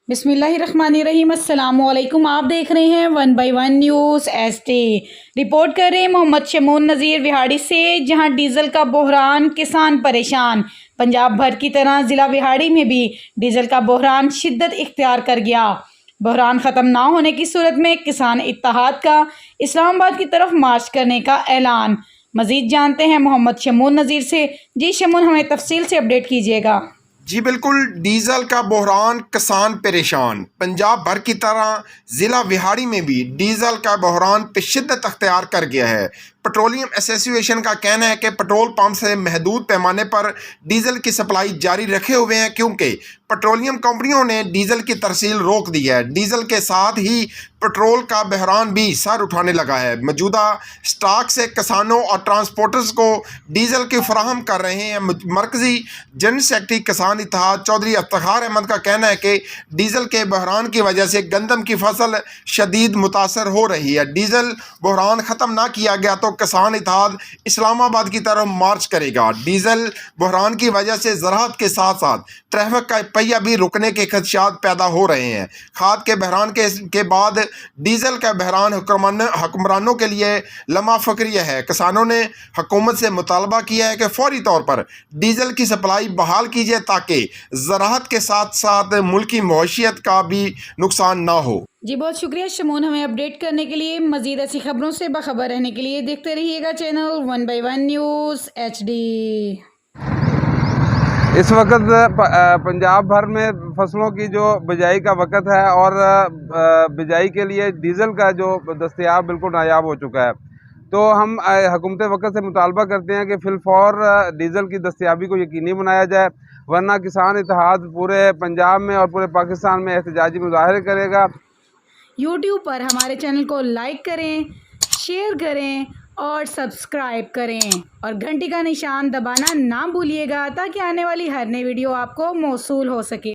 बिस्मिल्लाहिर्रहमानिर्रहीम। अस्सलामुअलैकुम। आप देख रहे हैं 1 बाय 1 न्यूज़ एसटी। रिपोर्ट कर रहे हैं मोहम्मद शमून नज़ीर विहाड़ी से, जहां डीजल का बहरान, किसान परेशान। पंजाब भर की तरह ज़िला विहाड़ी में भी डीजल का बहरान शिद्दत इख्तियार कर गया। बहरान ख़त्म ना होने की सूरत में किसान इत्तेहाद का इस्लामाबाद की तरफ मार्च करने का ऐलान। मज़ीद जानते हैं मोहम्मद शमून नज़ीर से। जी शमून, हमें तफसील से अपडेट कीजिएगा। जी बिल्कुल, डीजल का बहरान, किसान परेशान। पंजाब भर की तरह ज़िला विहाड़ी में भी डीजल का बहरान पे शिद्दत अख्तियार कर गया है। पेट्रोलियम एसोसिएशन का कहना है कि पेट्रोल पंप से महदूद पैमाने पर डीजल की सप्लाई जारी रखे हुए हैं, क्योंकि पेट्रोलियम कंपनियों ने डीजल की तरसील रोक दी है। डीजल के साथ ही पेट्रोल का बहरान भी सर उठाने लगा है। मौजूदा स्टॉक से किसानों और ट्रांसपोर्टर्स को डीजल की फराहम कर रहे हैं। मरकजी जनरल सेक्रेटरी किसान इत्तेहाद चौधरी इफ्तिखार अहमद का कहना है कि डीजल के बहरान की वजह से गंदम की फसल शदीद मुतासर हो रही है। डीजल बहरान ख़त्म ना किया गया तो किसान इत्तेहाद इस्लामाबाद की तरफ मार्च करेगा। डीजल बहरान की वजह से ज़राअत के साथ साथ ट्रैफिक का पहिया भी रुकने के खदशात पैदा हो रहे हैं। खाद के बहरान के बाद डीजल का बहरान हुक्मरानों के लिए लम्हा फ़क्रिया है। किसानों ने हुकूमत से मुतालबा किया है कि फौरी तौर पर डीजल की सप्लाई बहाल कीजिए, ताकि ज़राअत के साथ साथ मुल्की मईशत का भी नुकसान ना हो। जी बहुत शुक्रिया शमून, हमें अपडेट करने के लिए। मज़ीद ऐसी खबरों से बाखबर रहने के लिए देखते रहिएगा चैनल 1 बाय 1 न्यूज़ एचडी। इस वक्त पंजाब भर में फसलों की जो बिजाई का वक़्त है और बिजाई के लिए डीज़ल का जो दस्तयाब बिल्कुल नायाब हो चुका है। तो हम हुकूमत वक़्त से मुतालबा करते हैं कि फिलफौर डीज़ल की दस्तयाबी को यकीनी बनाया जाए, वरना किसान इत्तेहाद पूरे पंजाब में और पूरे पाकिस्तान में एहतजाजी मुजाहरे करेगा। यूट्यूब पर हमारे चैनल को लाइक करें, शेयर करें और सब्सक्राइब करें, और घंटी का निशान दबाना ना भूलिएगा, ताकि आने वाली हर नई वीडियो आपको मौसूल हो सके।